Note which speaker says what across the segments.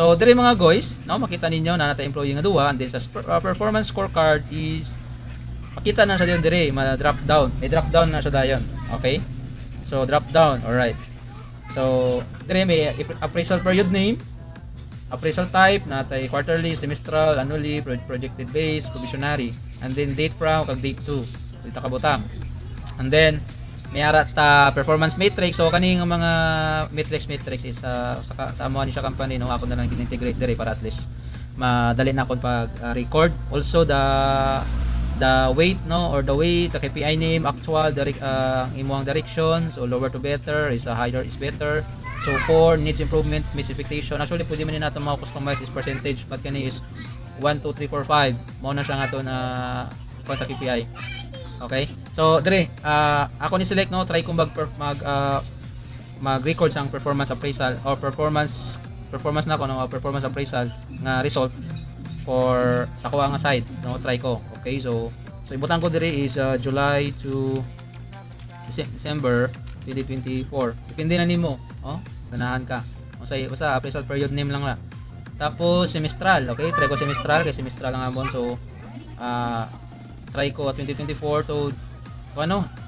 Speaker 1: So dire mga guys, no, makita ninyo na nata employee nga duwa, and then sa performance scorecard is makita na siya dire, ma-drop down. May drop down na siya dayon. Okay? So drop down, all right. So dire may appraisal period name, appraisal type natay quarterly, semestral, annually, projected base, provisionary, and then date from kag date to. Dito kabutang. And then may ara ta performance matrix. So kaning mga matrix is sa amo ni siya company, no, ako na lang integrate dire para at least madali na akong pag record. Also the weight, no, or the weight, the KPI name, actual, imuang direction. So lower to better is higher is better. So core needs improvement, miss expectation. Actually pwede man natin mga customize is percentage, but kani is 1 2 3 4 5 mao na siya nga to na sa KPI. Okay? So dire ako ni select, no, try kong mag-record sang performance appraisal or performance na ko, no, performance appraisal nga result for sa kuha nga side, no, try ko. Okay? So ibutan ko dire is July to December 2024. Depende na nimo, oh, ganahan ka. Basta appraisal period name lang la. Tapos semestral, okay? Try ko semestral kay semestral lang amon. So try ko 2024 to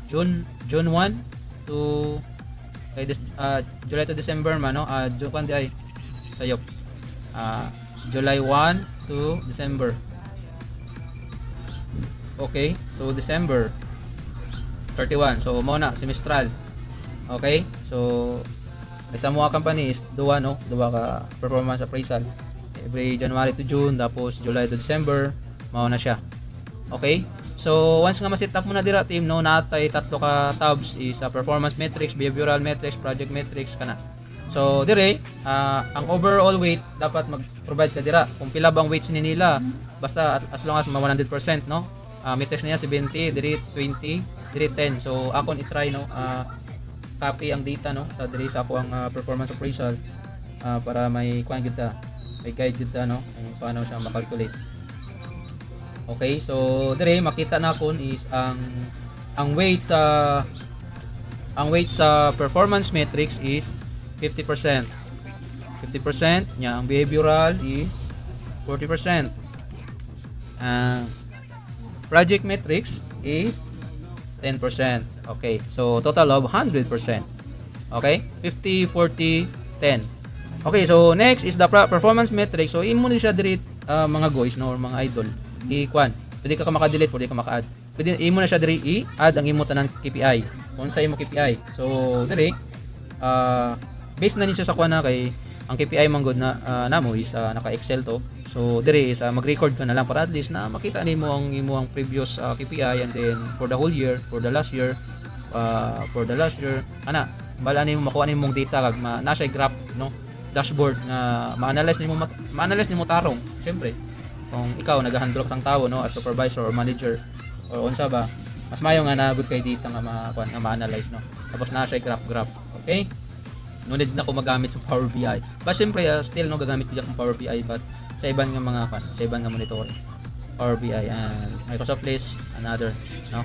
Speaker 1: June 1 to July to December man, no. June di ay sayop. July 1 to December. Okay? So December 31. So mo na semestral. Okay? So sa mga company is duwa ka performance appraisal every January to June, tapos July to December mao na siya. Okay? So once nga ma-set up mo na dira team, no, natay tatlo ka tabs is performance metrics, behavioral metrics, project metrics kana. So dire ang overall weight dapat mag-provide ka dira kung pila bang weights ni nila, basta as long as 100%, no. Metrics niya 70, dire 20, dire 10. So akon i-try, no, copy ang data, no, sa dire sa ako ang performance appraisal para may kuan kita, may guide kita, no, kung paano siya ma-calculate. Okay, so dire makita na kon is ang weight sa performance metrics is 50%. 50% nya ang behavioral is 40%. Project metrics is 10%. Okay, so total of 100%. Okay, 50, 40, 10. Okay, so next is the performance metrics. So imo ni siya dire mga guys, no, or mga idol, i-kwan. Pwede ka maka-delete, pwede ka maka-add. Pwede imo na siya dire i-add ang imo tanan KPI. Kung sa imo KPI. So dire based na ni siya sa kuan na kay ang KPI man good na namo is naka-Excel to. So dire is mag-record ka na lang para at least na makita nimo ang imo ang previous KPI, and then for the whole year, for the last year ana bala nimo makuha nimo mong data kag na siya graph, no, dashboard na ma-analyze nimo tarong. Syempre kung ikaw nag-handle sang tao, no, as supervisor or manager or unsa ba, mas mayo nga na good kay data nga ma-analyze, no. Tapos na siya graph. Okay? No need na ko magamit sa Power BI. But syempre still no gagamit ko yung Power BI, but sa ibang nga mga sa ibang nga monitoring. Power BI and Microsoft List and other, no.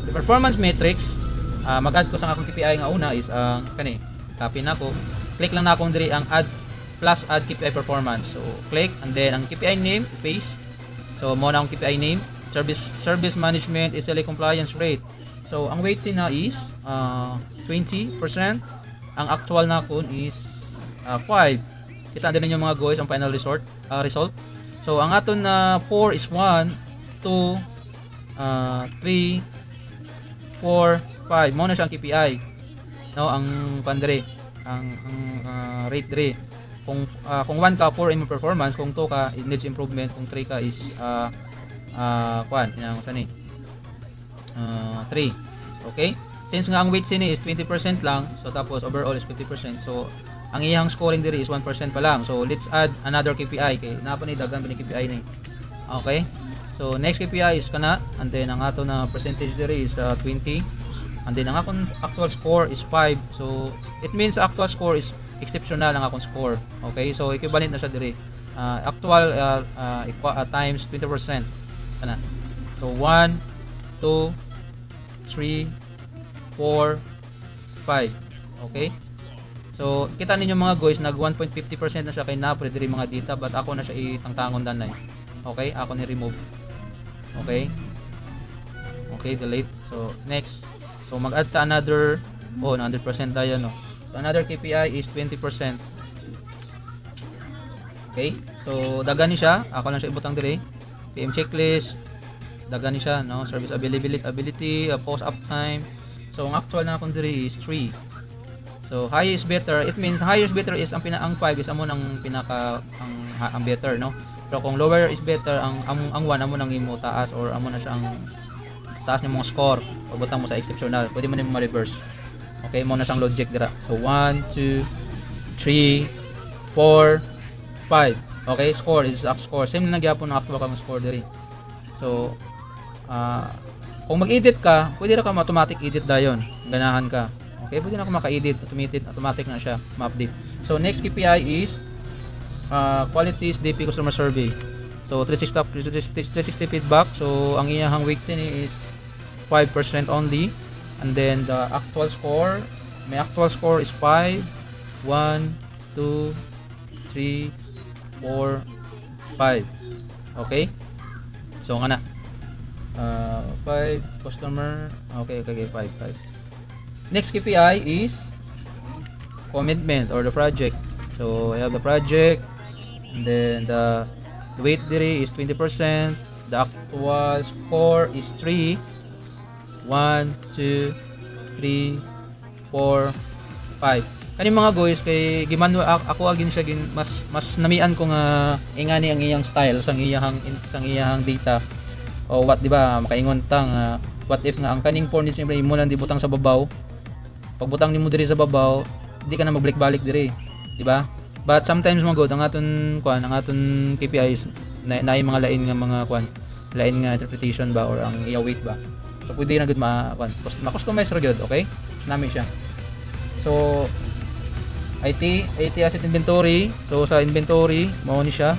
Speaker 1: The performance metrics, mag-add ko sa akong KPI nga una is kani copy na ko. Click lang na akong diri ang add KPI performance. So click, and then ang KPI name paste. So mo na ang KPI name, service management, SLA compliance rate. So ang weight sina is 20%. Ang actual na kun is 5. Kita din ninyo mga guys ang final result. So ang aton na 4 is 1, 2, 3, 4, 5. Mo na siyang KPI. No, ang pandre, ang rate dire. Kung 1 ka 4 in performance, kung 2 ka it needs improvement, kung 3 ka is kuan yang sani 3. Okay, since nga ang weight sini is 20% lang, so tapos overall is 50%, so ang iyang scoring diri is 1% pa lang. So let's add another KPI kay napa ni dagan ni KPI ni. Okay, so next KPI is kana, and then ang ato na percentage diri is 20, and then ang akong actual score is 5. So it means actual score is exceptional ang akong score. Okay, so equivalent na siya diri actual times 20% kana. So 1, 2, 3, 4, 5. Okay, so So kita ninyo mga guys, nag 1.50% na siya kay Napre diri mga data, but ako na siya itangtangon danay. Okay, ako ni remove. Okay, delete. So next, so mag-add ta another 100% tayo, no. So another KPI is 20%. Okay, so dagan ni siya, ako lang siya ibutang dire. PM checklist, dagan ni siya, no. Service ability, post uptime. So ang actual na akong dire is 3. So high is better, it means higher is better is ang 5 is amon ang pinaka ang better, no. Pero kung lower is better, ang 1 amo nang imo taas, or amo na siya ang taas ni mong score, o butang mo sa exceptional, pwede mo nimo ma-reverse. Okay, mo na siyang logic dira. So 1 2 3 4 5. Okay, score is up score. Same na nagyapon ng actual kang score diri. So kung mag-edit ka, pwede ra ka automatic edit dayon. Ganahan ka. Okay, pwede na ako maka-edit, automatic na siya, ma-update. So next KPI is qualities DP customer survey. So 360 feedback. So ang iyang weight ni is 5% only, and then the actual score, may actual score is 5 1 2 3 4 5. Okay, so nga na 5 customer. Okay, 5. Next KPI is commitment or the project. So I have the project, and then the weight diri is 20%. The actual score is 3 1 2 3 4 5. Kani mga guys, kay gimano ako agin siya mas namian ko nga ingani ang iyang style sang iyang data, o what, di ba, makaingon tang what if nga ang kaning form ni siyempre imo lang di butang sa babaw. Pagbutang nimo diri sa babaw, di ka na magbalik-balik diri, di ba? But sometimes mga god, ang aton KPIs na mga lain nga mga lain nga interpretation ba, or ang iya weight ba. So pwede na gud ma-customize ra gyud, okay? Nami siya. So IT asset inventory. So sa inventory mao ni siya.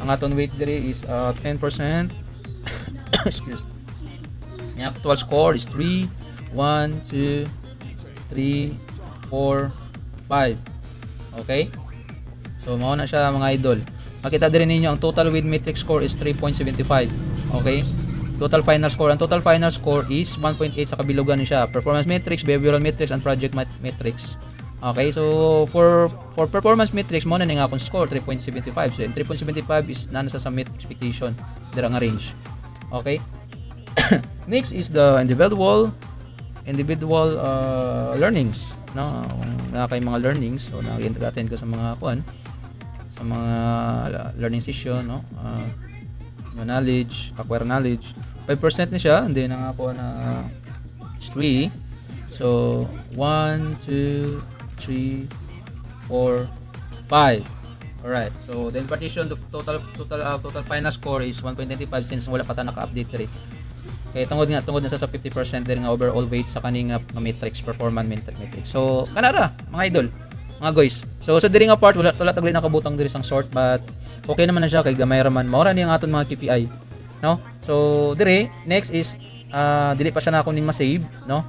Speaker 1: Ang aton weight diri is 10%. Excuse. Ang actual score is 3 1 2 3 4 5. Okay? So mao na siya mga idol. Makita din ninyo ang total weight matrix score is 3.75. Okay? Total final score. Ang total final score is 1.8 sa kabilugan ni siya. Performance matrix, behavioral matrix, and project matrix. Okay, so for performance matrix mo na nga akong score 3.75. So 3.75 is nasa sa meet expectation dira nga range. Okay? Next is the individual learnings, no? Na kay mga learnings, so nag-attend ka sa mga sa mga learning session, no? Knowledge, acquire knowledge. 5% na siya, and then ang ako na 3. So 1 2 3 4 5. Alright, so the impartition, the total final score is 1.95 since wala pa ta naka-update diri. Kaya tungod na sa 50% din nga overall weight sa kaning matrix, performance matrix. So kanara mga idol, mga guys. So sa diri nga part wala tagli nakabutang diri sang sort, but okay naman na siya kay gamay ra man. Mao ra ni ang aton mga KPI, no? So diri next is dili pa siya na ako ning ma-save, no?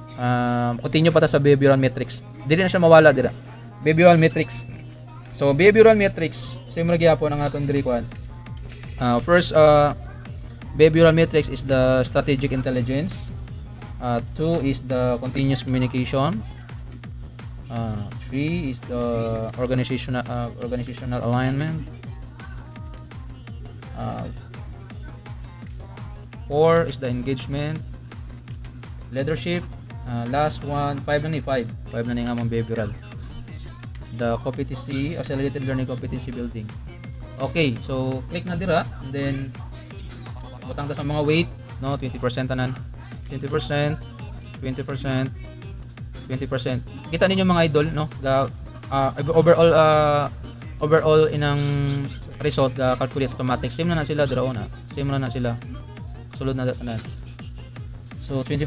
Speaker 1: Continue pa ta sa behavioral matrix. Dili na siya mawala dira. Behavioral matrix. So behavioral matrix, same ra gyapon ang aton diri kwan. First, behavioral matrix is the strategic intelligence. 2 is the continuous communication. 3 is the organizational alignment. 4 is the engagement, leadership. Last one, 5 na ni 5 na ni nga mong behavioral. The competency, accelerated learning competency building. Okay, so click na dira, and then butang ta sa mga weight, no? 20% tanan, 20%, 20%, 20%. Kita ninyo mga idol, no? Overall inang result calculate automatic. Same na sila dira una. Same na sila. Sulod na tanan. So 20%.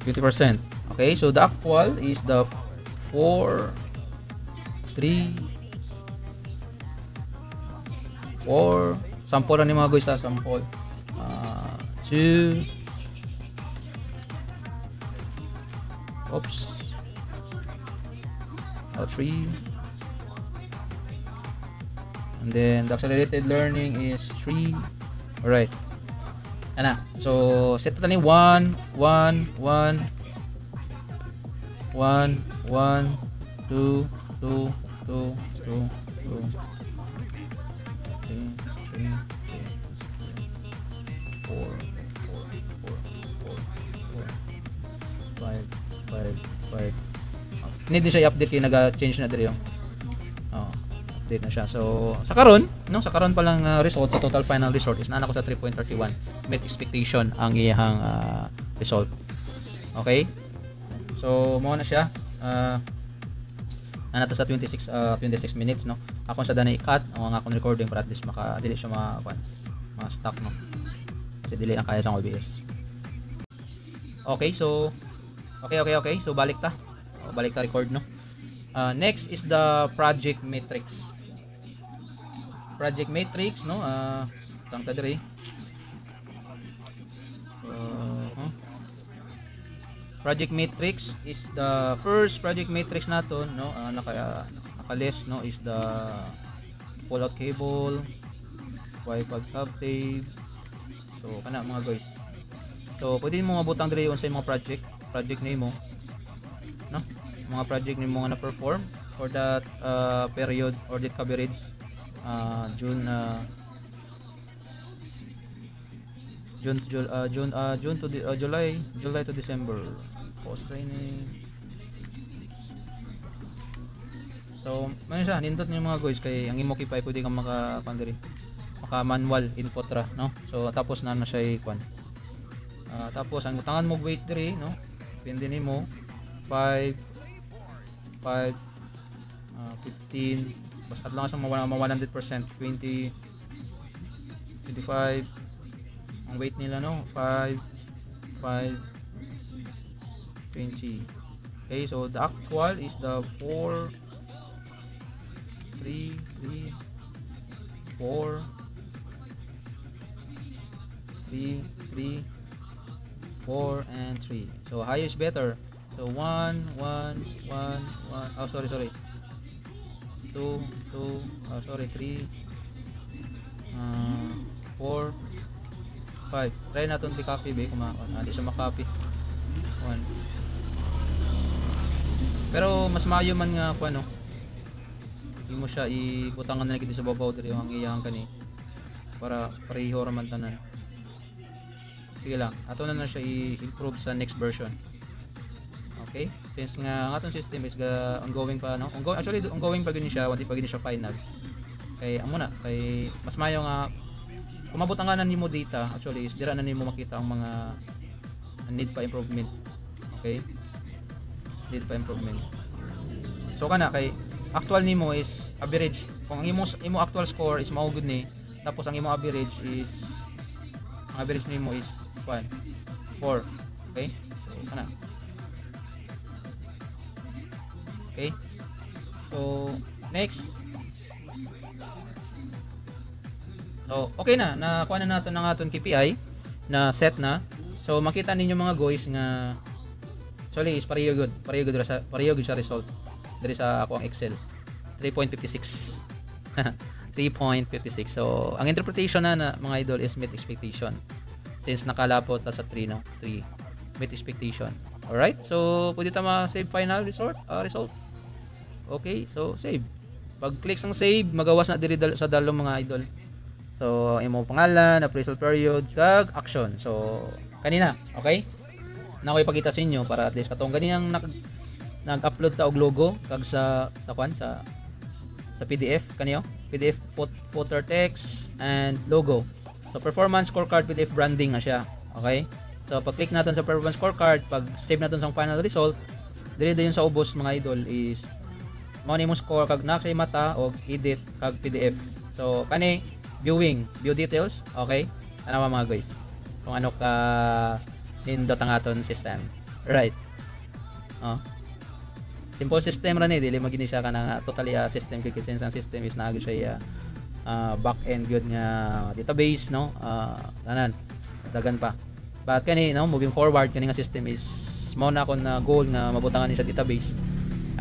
Speaker 1: 20%. Okay, so the actual is the 4 3 4 sample na ni mga guys, sample 2 oops So 3. And then the accelerated learning is 3. Alright. Ana. So set natin ni 1 1 1 1 1 2 2 2 2 2 3 3 4 4 4 5 5 5. Need din siya i-update kaya nag-change na diri yung. Update na siya. So sa karon, no, sa karon pa lang result sa total final result is na ako sa 3.31. Met expectation ang iyang result. Okay? So mo na siya. Nato sa 26 minutes, no. Ako sa danay i-cut ang akong recording para at least maka dili siya ma-stop, no. Kasi dili na kaya sa OBS. Okay, so okay. So balik ta record, no. Next is the project matrix. Project matrix, no. Tang ta diri. Project matrix is the first project matrix naton, no. Naka-list, no, is the pull out cable, Wi-Fi hub tape. So kana mga guys. So pwede mo mabutang diri unsay mga project nimo, no. Mga project nimo nga na-perform for that period or that coverage, June to July to December. Post training. So, man siya, nindot niyo mga guys kay ang imo kipay pwede kang maka manual input ra, no. So tapos na siya ikwan. Tapos ang utangan mo weight diri, no. Pindi nimo 5 15 basta lang sa 100%, 20 25 ang weight nila, no, 5 20. Okay, so the actual is the 4 3 4 3 4 and 3. So higher is better. So 1 1 1 1. Oh, sorry 2 2. Oh, sorry 3 4 5. Try natin i-copy ba kung hindi siya makopy. 1. Pero mas maayo man nga ko, ano. Hindi mo siya ibutangan na dito sa babaw diri ang iyang kani para pareho ra man tanan. Sige lang, ato na siya i-improve sa next version. Okay? Since nga ang atong system is ongoing pa, no? Ongoing pa gini siya, hindi pa gini siya final. Kay amo na, kay mas maayo nga kung mabutangan na nimo data, actually is dira na nimo makita ang mga need pa improvement. Okay? Need pa improvement. So kana kay actual nimo is average. Kung ang imo actual score is mao good ni, tapos ang imo average nimo is 4. Okay? So kana. Okay? So next. So okay na, nakuha na natin ang aton KPI na set na. So makita ninyo mga guys nga actually is pareho good sa result diri sa ako ang Excel 3.56. 3.56. So ang interpretation na mga idol is meet expectation since nakalapot ta sa 3, no, 3 meet expectation. Alright, so pwede ta ma-save final result. Okay, so save. Pag click sang save, magawas na diri sa dalong mga idol. So imo pangalan, appraisal period, kag action. So kanina, okay? Na ko ipakita sa inyo para at least katong ganiyang nag-upload ta og logo kag sa PDF kaniyo, PDF footer text and logo. So performance scorecard PDF branding na siya. Okay? So pag click natin sa performance scorecard, pag save natin sa final result, dire dayon sa ubos mga idol is mao nimo score kag na say mata og edit kag PDF. So kani view details, okay? Ano mga guys? Kung ano ka nindot ang aton system. Right. Simple system ra ni, dili magini siya kanang totally system kay since ang system is naagi siya back end good nga database, no. Tanan dagan pa. But kani, no, moving forward kani nga system is mo na kon na goal nga mabutangan ni sa database.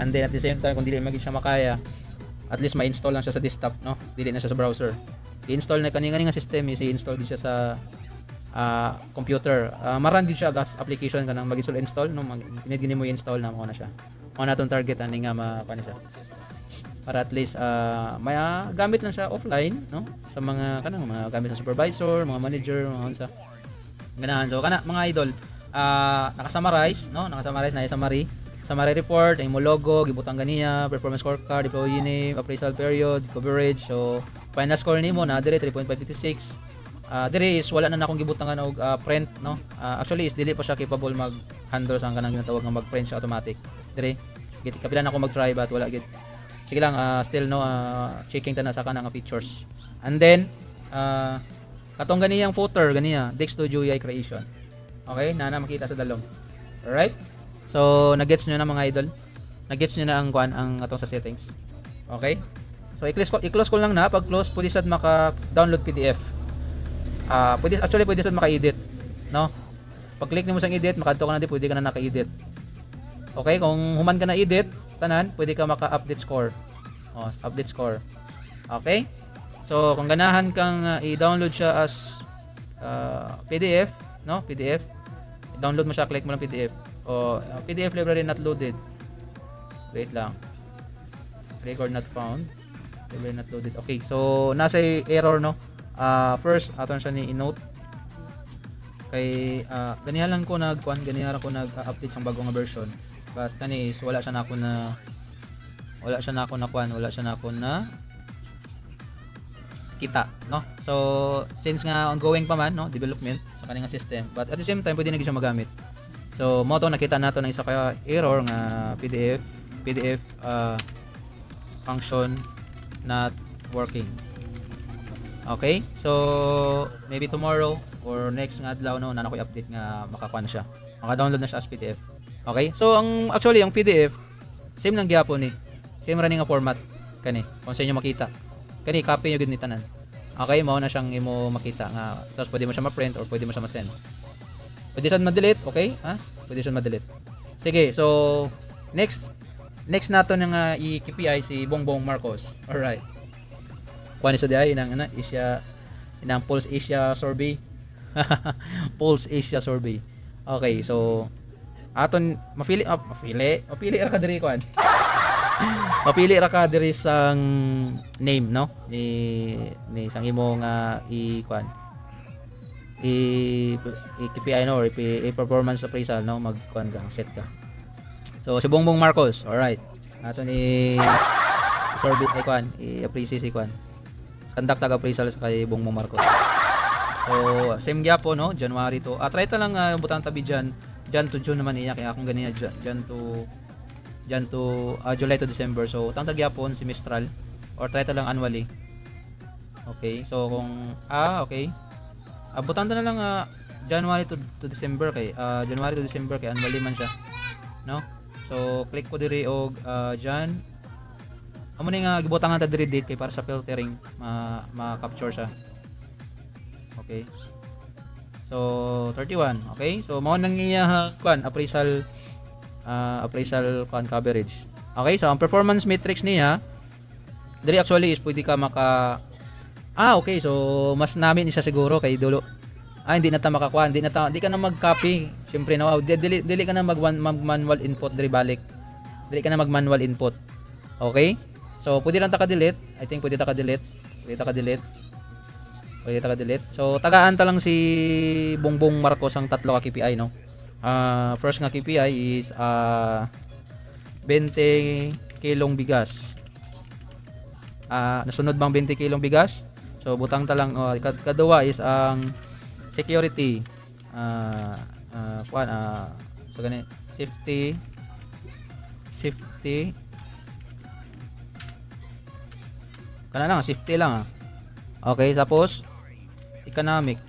Speaker 1: And then at the same time kung dili magid siya makaya, at least ma-install lang siya sa desktop, no? Dili na siya sa browser. I-install na kani nga system i-install din siya sa computer. Maran din siya as application kanang mag-install no, gini mo i-install na mo na siya. Mo na tong target ani nga makuha siya. Para at least may gamit lang siya offline, no? Sa mga kanang mga gamit ng supervisor, mga manager, mga unsa. Ganahan. So kana mga idol, naka-summarize, no? Naka-summarize na summary report, ay mo logo, gibutang ganiya, performance scorecard, employee name, appraisal period, coverage. So final score nimo na dire 3.556. Dire is wala na akong gibutangan og print, no? Actually is dili pa siya capable mag-handle sa kanang ginatawag nga mag-print siya automatic. Dire git kapilan ako mag-try but wala gid. Sige lang, still no, checking ta na sa kanang features. And then katong ganiyang footer ganiya, Dick Studio UI creation. Okay, na makita sa dalong. Alright? So, nag-gets nyo na mga idol. Nag-gets nyo na ang atong sa settings. Okay? So, i-close ko lang na. Pag close, pwede sad maka-download PDF. Pwede sad maka-edit. No? Pag click nimo sa edit, makadto ka na di, pwede ka na naka-edit. Okay? Kung human ka na edit, tanan, pwede ka maka-update score. Update score. Okay? So, kung ganahan kang i-download siya as PDF, no? PDF. I-download mo siya, click mo lang PDF. PDF library not loaded. Wait lang. Record not found. Library not loaded. Okay, so nasa error, no. First aton siya ni i-note. Kay ganihan lang ko nag-update sang bagong version. But kani is wala siya na ako na kita, no. So since nga ongoing pa man, no, development sa kaning system, but at the same time pwede na gyud siya magamit. So mo to nakita nato ng isa ka error nga PDF function not working. Okay? So maybe tomorrow or next nga adlaw no na nakoy update nga makakuha na siya. Maka-download na siya as PDF. Okay? So ang PDF same lang gyapon ni. Same ra ni nga format kani. Kung sa inyo makita. Kani copy niyo gid ni tanan. Okay, mao na siyang imo makita nga tapos pwede mo siya ma-print or pwede mo siya ma-send. Pwede siya ma-delete, okay? Pwede siya ma-delete. Sige, so next nato nga i-KPI si Bongbong Marcos. Alright. Kuha ni sa diay inang Pulse Asia survey. Pulse Asia survey. Okay, so aton mapili ra ka diri kuan. Mapili ra ka diri sang name, no? Ni sang imo nga kuan. KPI no or performance appraisal no magkuan ka set ka. So si Bongbong Marcos, all right. Ato ni survey kuan i-appraise si kuan. Conduct appraisal sa kay Bongbong Marcos. So same gyapon no, January to. Try ta lang butang tabi Jan to June naman iya kaya akong ganiya Jan to July to December. So tang gyapon semestral or try ta lang annually. Okay, so kung okay. Abutan na lang January to December kay annually man siya, no? So click ko diri og Jan. Amo ni nga gibutangan ta diri date kay para sa filtering ma-capture siya. Okay. So 31, okay? So mao nang iya kuan appraisal kuan coverage. Okay, so ang performance metrics niya diri actually is pwede ka okay, so mas namin isa siguro kay dulo. Hindi na ta makakuha, hindi ka na mag-copy. Syempre no, dili ka na mag-manual input diri balik. Dili ka na mag-manual input. Okay? So pwede lang ta ka-delete. I think pwede ta ka-delete. So tagaan ta lang si Bongbong Marcos ang tatlo ka KPI, no. First nga KPI is 20 kilong bigas. Nasunod bang 20 kilong bigas? So butang ta lang kadua is ang security so gani safety kana lang safety lang okay, tapos economic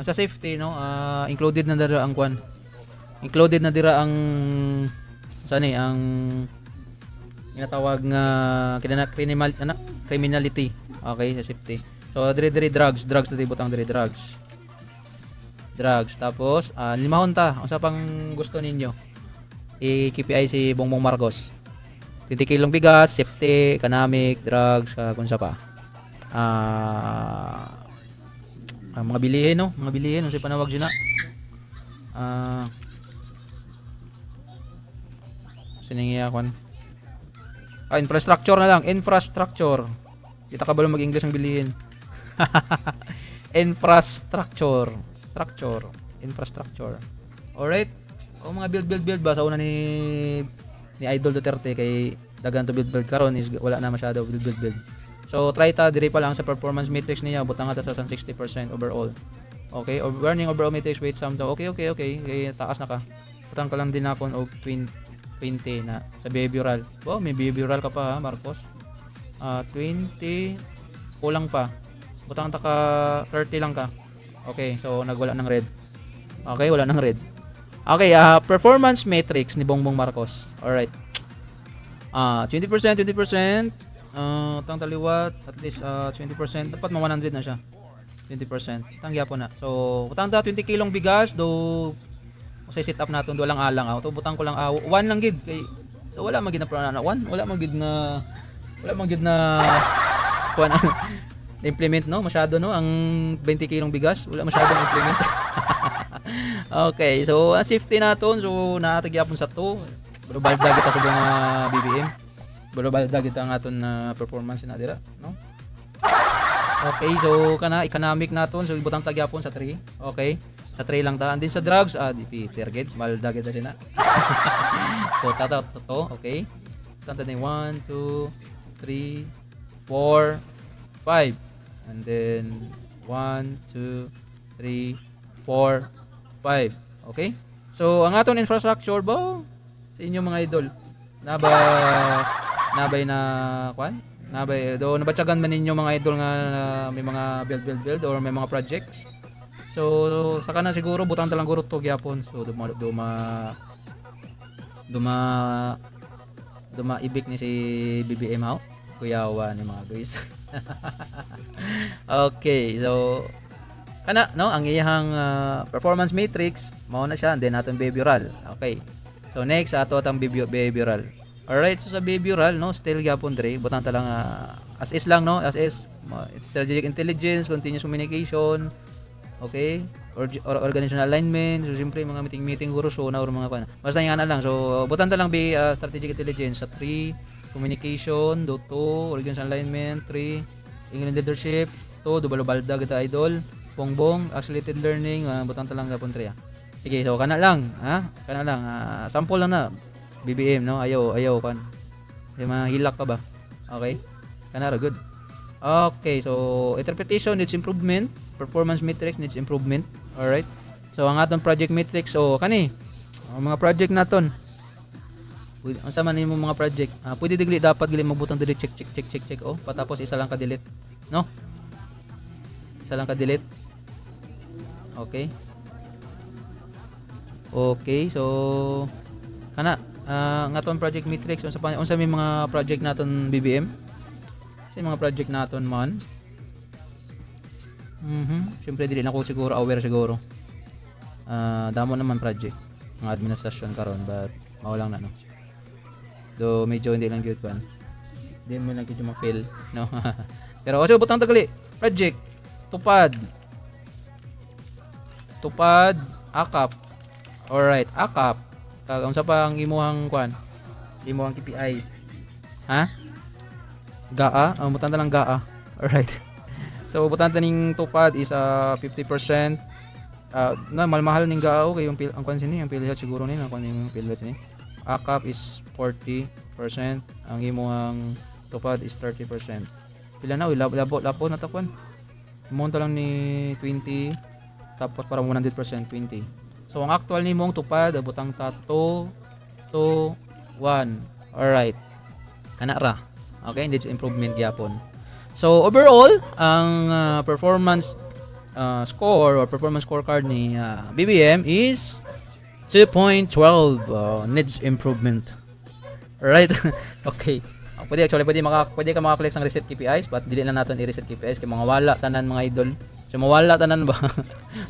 Speaker 1: sa safety no, included na dira ang ang tinatawag nga criminality. Okay, sa safety. So diri drugs diri butang diri drugs. Tapos limahon ta unsa pang gusto ninyo. I-KPI si Bongbong Marcos. 20 kilong bigas, safety, economic, drugs, kung sa pa. Mga bilihin no, mga bilihin unsa panawag dyan na. Siningiya kon. Infrastructure na lang, infrastructure. Kita ka ba mag-English ang bilihin? Infrastructure. Infrastructure. Alright. O mga build ba sa una ni Idol Duterte kay dagan to build karon is wala na masyado build. So try ta diri pa lang sa performance matrix niya butang ata sa 60% overall. Okay, or warning overall matrix weight sum daw. Okay. Kay taas na ka. Butang ka lang din akon og 20 na sa behavioral. Wow, may behavioral ka pa ha, Marcos. 20 kulang pa. Butang ta ka 30 lang ka. Okay, so nagwala ng red. Okay, wala ng red. Okay, performance matrix ni Bongbong Marcos. Alright. 20%. Tang taliwat, at least 20%. Dapat 100 na siya. 20%. Tangya po na. So, butang ta 20 kilong bigas, do say sit up natin, do lang alang. To butang ko lang 1 lang gid kay wala magid na plano 1, wala magid na kuan implement no masyado no ang 20 kilong bigas wala masyadong implement. Okay, so safety naton so naatagyapon sa to global dag kita sa mga BBM global dag kita ang aton na performance na dira no. Okay, so kana economic naton so ibutang tagyapon sa 3. Okay, sa 3 lang ta and din sa drugs di target malda kita sina. So tata to okay tanta ni 1 2 3 4 5 and then 1 2 3 4 5. Okay, so ang aton infrastructure ba sa inyo mga idol nabay na kwan nabay do nabatyagan man ninyo mga idol nga may mga build or may mga projects. So saka na siguro butang talang guro to gyapon so duma ibig ni si BBM how kuyawa ni mga guys. Okay, so kana no ang iyang performance matrix mao na siya and then aton behavioral. Okay, so next ato atong behavioral. Alright, so sa behavioral no still gyapon dre butang ta lang as is lang no as is strategic intelligence, continuous communication, okay, or organizational alignment. So siyempre mga meeting guro so na or mga kana basta nga na lang so butang ta lang strategic intelligence sa 3 communication, do 2 organizational alignment, 3 English leadership, 2 balda kita idol, bongbong accelerated learning, butang ta lang gapon 3. Sige, so kana lang, sample lang na BBM no, ayaw kan. May mga hilak ka ba? Okay? Kana ra good. Okay, so interpretation needs improvement, performance matrix needs improvement. All right. So ang aton project matrix so kani ang mga project naton unsa man nimo mga project pwede digli dapat gili magbutang dili check oh patapos isa lang ka delete no okay so kana ang aton project matrix unsa may mga project naton BBM sa mga project naton man syempre dili na ko siguro aware siguro damo naman project ng administrasyon karon but mao lang na no. Do medyo hindi lang gyud kan. Hindi mo lang gyud ma-feel, no. Pero also butang tagali, project tupad akap. Alright, akap. Unsa pa ang imuhang kwan? Imuhang KPI. Ha? GAA, butang ta lang GAA. Alright. So butang ta ning tupad is 50%. Na mahal ning GAA kay yung ang kwan sini, ang PhilHealth siguro ni ang kwan yung PhilHealth sini. Akap is 40%, ang imuhang tupad is 30%. Pila na labo na takwan. Monta lang ni 20 tapos para 100% 20. So ang actual nimong tupad butang ta 2 1. All right. Kana ra. Okay, needs improvement gyapon. So overall, ang performance score or performance scorecard ni BBM is 2.12 needs improvement. Right? Okay. Pwede ka maka-flex ng reset KPIs, but dili na naton i-reset KPIs kay mga wala tanan mga idol. So mawala tanan ba?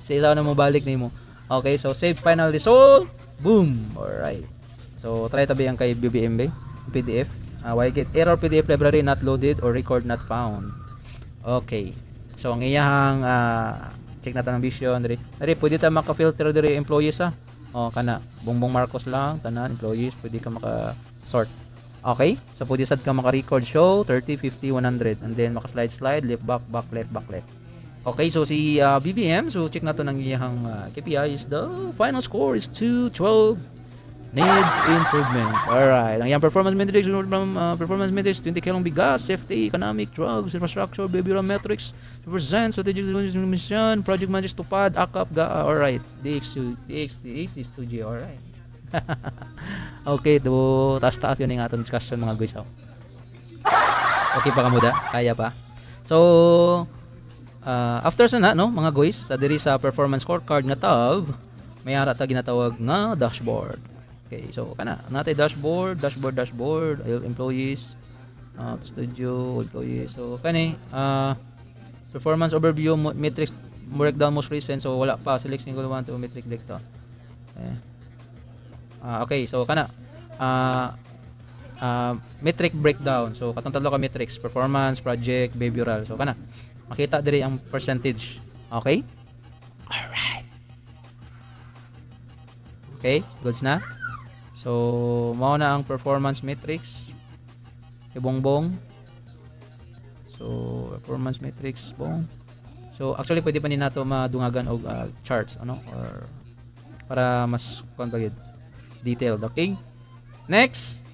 Speaker 1: Sa ilaw na mo balik nimo. Okay, so save final result. Boom. Alright. So try tabi ang kay BBM PDF. Why get error PDF library not loaded or record not found. Okay. So ang iyang check natin ang vision diri. Pwede ta maka-filter diri employees kana Bongbong Marcos lang tanan employees pwede ka maka-sort. Okay? So pwede sad ka maka-record show 30, 50, 100 and then maka-slide left back left back left. Okay, so si BBM, so check nato ng iyang KPI is the final score is 212. Needs improvement. Alright. Ang iyang performance metrics from performance metrics 20 kilong bigas, safety, economic, drugs, infrastructure, behavioral metrics, present strategic mission, project managers tupad, akap, alright. DX is 2G, alright. Okay, taas yun yung ating discussion mga guys. Okay pa kamuda? Kaya pa? So, after sa no, mga guys, sa diri sa performance scorecard nga tab, may ara ta ginatawag nga dashboard. Okay, so kana natay dashboard, employees, studio, employees. So kani performance overview, metrics breakdown most recent. So wala pa select single one to metric break to. Okay, so kana metric breakdown. So katong tatlo ka metrics, performance, project, behavioral. So kana makita diri ang percentage. Okay? Alright. Okay, goods na. So mao na ang performance metrics kay Bongbong. So performance metrics bong. So actually pwede pa ni nato madungagan og charts or para mas detailed. Okay? Next.